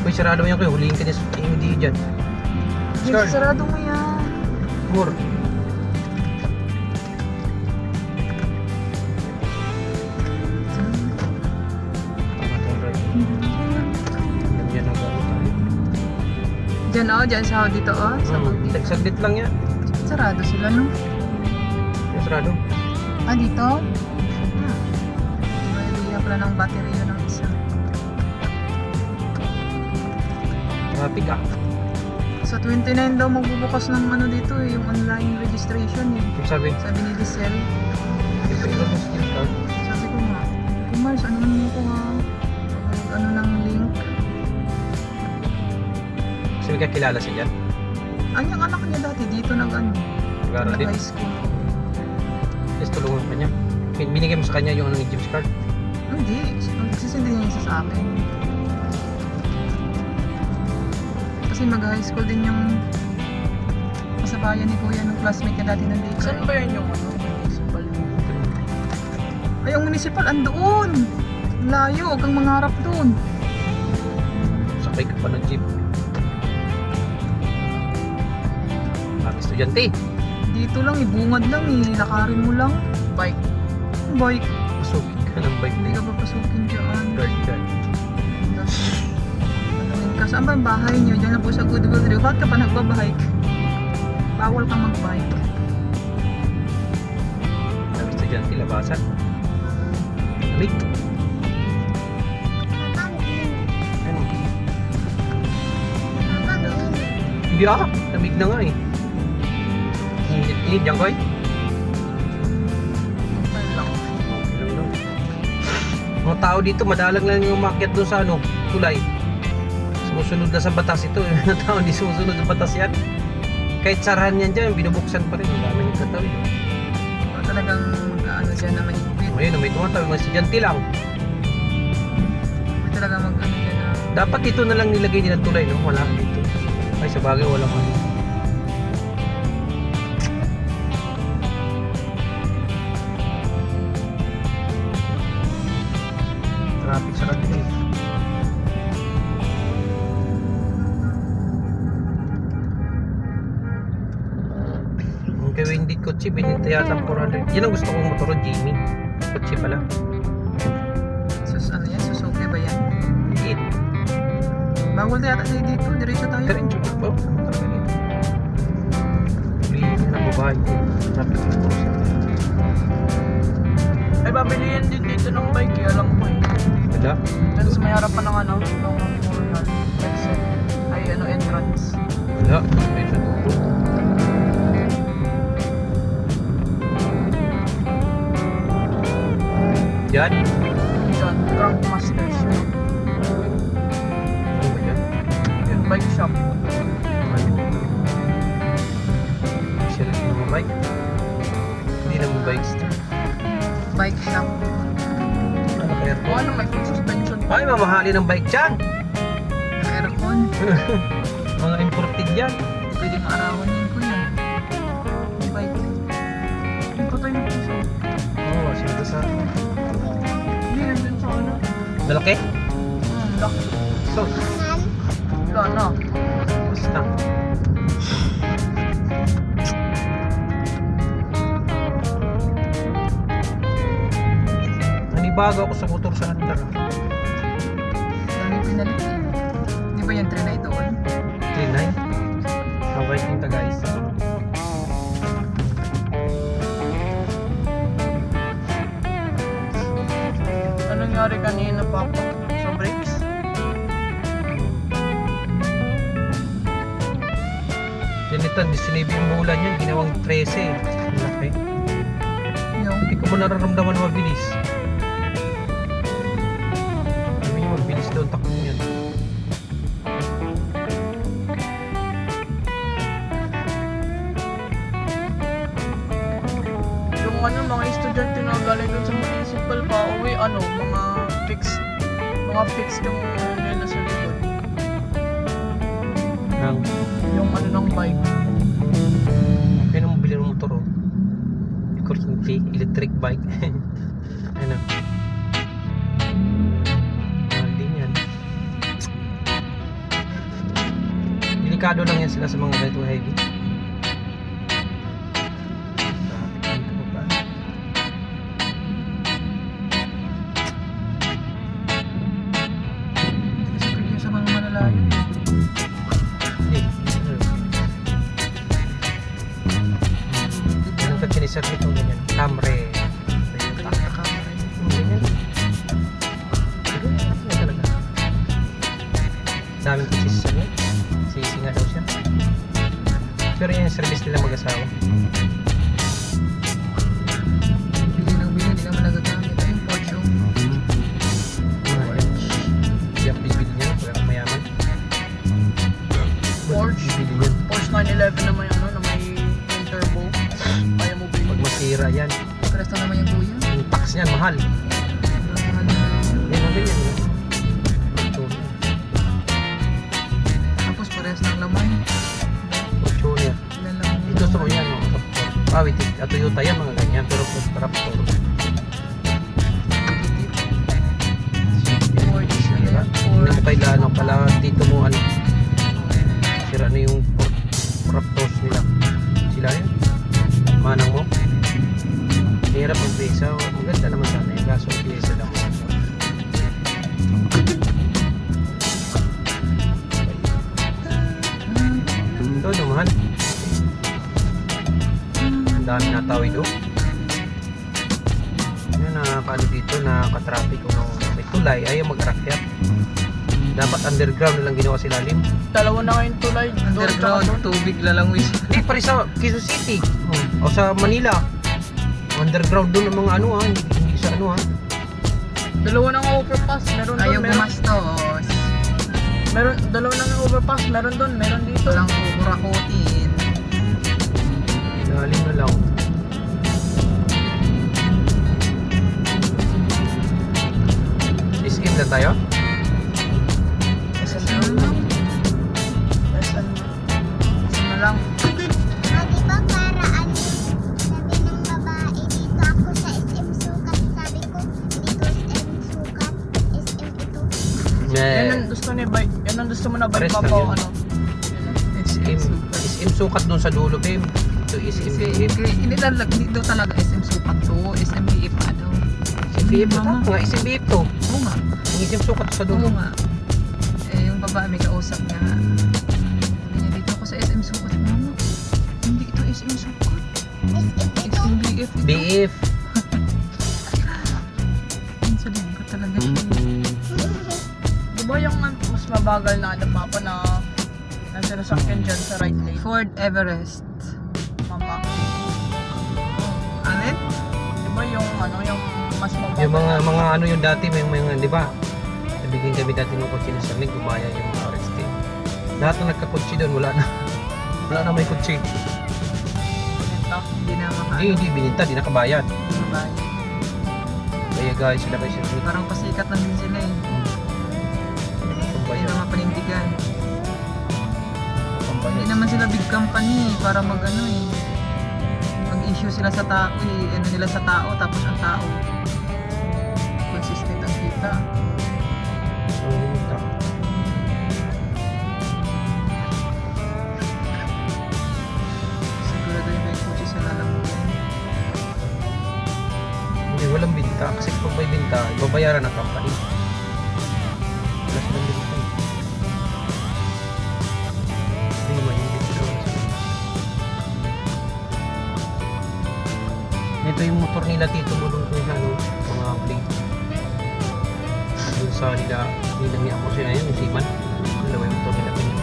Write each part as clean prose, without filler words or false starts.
Uy, sarado mo yan kayo. Huliin ka niya sa hindi dyan. Scar. Sarado mo yan. More. Diyan o, dyan sa dito o. Sa dito. Saglit lang yan. Sarado sila no? Yung sarado. Ah, dito? May liya pala ng battery yun ng isa. Traffic ah. Sa 29 daw magbubukas ng ano dito eh, yung online registration eh. Yung sabi, Sabi ni Diesel. ito yung skill card. Sabi ko nga, Mars, ano naman mo ko ha? Ano ng link? Kasi may kakilala siya dyan. Yung anak niya dati dito nag-ano? Nag-aaral din. High school. Just tulungan ka niya. Binigay mo sa kanya yung ano ng James card. Hindi, nagsisindi niya isa sa akin. Kasi mag-high school din yung kasabayan ni Kuya nung classmate niya dati nandito. Saan ba yan yung ano? Municipal? Ay, ang municipal, andoon! Layo, huwag kang mangarap doon. Sakay ka pa ng jeep. Mga estudyante. Dito lang, ibungad lang eh. Lakarin mo lang. Bike. Bike. Masukin ka ng bike. Hindi ka papasukin dyan. Guard dyan. Tanungin ka, saan ba ang bahay niyo? Diyan na po sa Goodwill Drive. Bakit ka pa nagbabike? Bawal kang magbike. Mga estudyante labasan. Lamig. Ano? Hindi ah. Lamig na nga eh. Init dyan koy. Mga tao dito madalang lang yung umakyat doon sa ano, tulay. Sumusunod na sa batas ito. Mga tao hindi sumusunod sa batas yan. Kahit sarahan yan dyan, binubuksan pa rin. Ang dami yung tatawid. Talagang ano dyan na mahigpit. Ayun, may tumatawid. Mga estudyante lang. May talaga mag-ano dyan na. Dapat ito na lang nilagay nila tulay, no? Wala dito. Ay, sa bagay, walang ano. Traffic sa kanila. Ang kay Wendy kotse, binita yata 400. Yan ang gusto kong motor, Jimmy. Kotse pala. Ano yan? Suzuki ba yan? Hit. Bawal yata tayo dito. Diretso tayo. Diretso ba? Oh, talaga nito. Lihin na ng babae. Traffic sa puso. Ay, babili yan din dito ng bike. Alam ko eh. Wala. Diyan sa may harapan ng ano, ng Memorial. Exit. Ay, ano, entrance. Wala. May sa dulo. Yan. Diyan, Crank Masters yun. Ano ba yan? Yun, bike shop. Sila sa mga bike. Hindi naman bikes. Bike shop. Ano kaya O ano, may full suspension pa. ay, mamahali ng bike dyan. Aircon. Mga imported yan. Pwede maarawan yun ko yan. Bike. Hindi ko tayo nagpiso. Oo, oh, sila sa... Hindi, nandun sa ano. Malaki? Lock. So, Wala na. basta. Nanibago ako sa motor sa andar. Dami pinalit eh. Di ba yan trinay doon? 3.9. Kaway kita guys. Ano nangyari kanina, Papa? Sa brakes? Ganito, sinibi yung bulan niya, ginawang 13. Ang laki. Yung Hindi ko mo nararamdaman na mabilis. Sabi niyo, mabilis daw ang takbo niyan. Yung mga estudyante na galing dun sa municipal pa, uwi, mga fix yung nila sa likod. Yung ng bike. Kaya nang bili ng motor, oh. Kuryente, electric bike. Ano? Mahal din yan. Delikado lang yan sila sa mga ganito heavy. Kasi yung sa mga malalayo. Anong kachinisar nito ganyan? Camry. Toyota Camry. Ganyan. Ganyan talaga. Daming kachinisar niya. Sisi nga daw siya. Pero yan yung service nila mag-asawa. Bili ng bili, hindi naman nagagamit. Ay, yung Porsche. Hindi ako bibili niya. Kaya mayaman. Porsche. Bibili niya. Porsche 911 na may na may twin turbo. Kaya mo Pag bilhin. masira yan. Presto naman yung kuya. Yung tax niyan mahal. Sobrang mahal na. Yan ang ganyan. Ito. Tapos parehas ng lamay. Fortuner. Ilan lang yung Ito sa yan. Wait, Toyota yan mga ganyan. Pero Raptor. Ford. Sira. Hindi mo kailangan pala dito mo ano. Sira na yung Raptors nila. Sila yun. Manang mo. Hirap ang pesa. Maganda naman sana yung kaso ang pesa lang. Ito naman. Ang dami natawid oh. Yan nakakano dito, nakaka-traffic kung may tulay, ayaw mag-arakyat. Dapat underground na lang ginawa sa ilalim. Dalawa na ngayon tulay. underground, tubig lalangwis. Hindi, pare sa Quezon City. O sa Manila. Underground doon ang mga ano ha, hindi sa ano ha. Dalawa na nga overpass. Meron doon, Ayaw meron. gumastos. Dalawa na nga overpass. Meron doon, meron dito. Walang kukurakutin. Ilalim na lang. SM na tayo? SM Ano na lang? SM na lang. Ah, di ba para ano, sabi ng babae dito ako sa SM Sukat, sabi ko dito SM Sukat, SM ito. Yan ang gusto ni bike. Yan ang gusto mo na bike Pares pa lang po. yun. Ano? SM sukat doon sa dulo, babe. Ito SM BF. Hindi daw talaga SM Sukat to. SM BF ano. SM BF ito. Mama. Nga SM BF to. Oo nga. Ang SM sukat sa Oo dulo. nga. Eh, yung babae may kausap niya. Sabi niya, dito ako sa SM Sukat. Mama, hindi ito SM Sukat. SM BF ito. BF. Ang salim ko talaga siya. Di ba yung mas mabagal na papa na sinasakyan dyan sa right lane? Ford Everest. Mama. Alin? Di ba yung yung mas mabagal? Yung mga ano yung dati, may mga, di ba? Nabigyan kami dati ng kotse na salig, gumaya yung mga RXT. Lahat na nagkakotse doon, wala na. Wala na may kotse. Benta. Hindi na Hindi bininta, di nakabayad. babae. Kaya guys, sila kayo sila. Parang pasikat lang din sila eh. Hindi na mapanindigan. Hindi naman sila big company para mag-ano eh. Mag-issue sila sa tao eh. Ano nila sa tao tapos ang tao consistent ang kita. Sigurado yung may kotse sila lang yan. Hindi, walang binta. Kasi pag may binta, babayaran ng company. Wala silang binta. Hindi naman yung binta. Ito yung motor nila tito mo doon kung ano, mga plate. Doon sa nila, nilang niya ako sila yun, yung Siman. Dalawa yung motor nila kanya.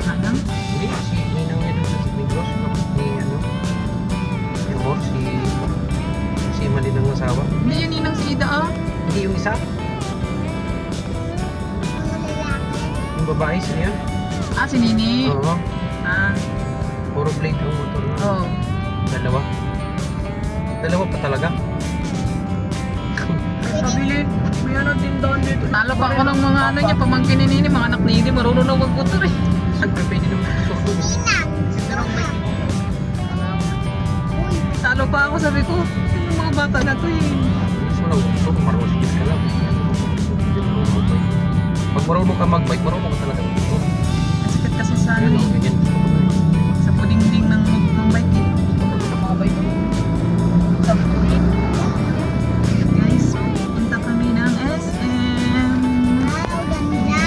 Anong? Hindi, si Ninang niya doon sa Negros, ni ano, yung more, si Siman din ang asawa. Hindi yun ninang si Ida ah. Hindi yung isa, Mga lalaki. yung babae, sino yan? Ah, si Nini. Oo, Ah, puro plate ang motor na. oh. Dalawa. Dalawa pa talaga. Pabili, may ano tindahan dito. Talo pa ako ng mga ano niya, pamangkin ni Nini, mga anak ni Nini, marunong na magmotor eh. Siyempre pwede naman ito. Ninang. Uy, Talo pa ako, sabi ko, yung mga bata na to eh. So lang, so marunong ka lang. Pag marunong ka mag-bike, marunong ka talaga. Sikat kasi sa ano Ganyan, eh, ganyan. sa pudingding ng bike eh. Sa mga bike. Sabi ko rin. Guys, punta kami ng SM. wow, ganda.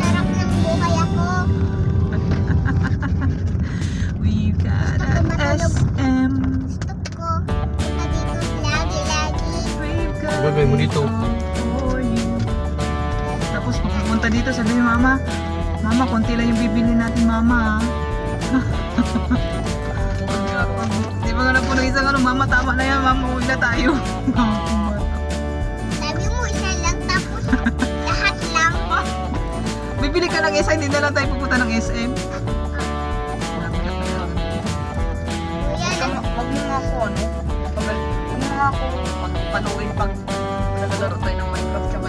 Sarap ng buhay ako. We've got an SM. Gusto ko. Punta dito lagi-lagi. We've got Ano gagawin mo dito? for you. Tapos pag pupunta dito, sabi ni Mama, Mama, konti lang yung bibili natin, Mama. Di ba nga na po ng isang ano, Mama, tama na yan, Mama, huwag na tayo. Sabi mo, isa lang tapos lahat lang. Bibili ka ng isa, hindi na lang tayo pupunta ng SM. Kuya, Wag mo nga ako ano. Wag mo nga ako panuwin pag naglalaro tayo ng Minecraft tsaka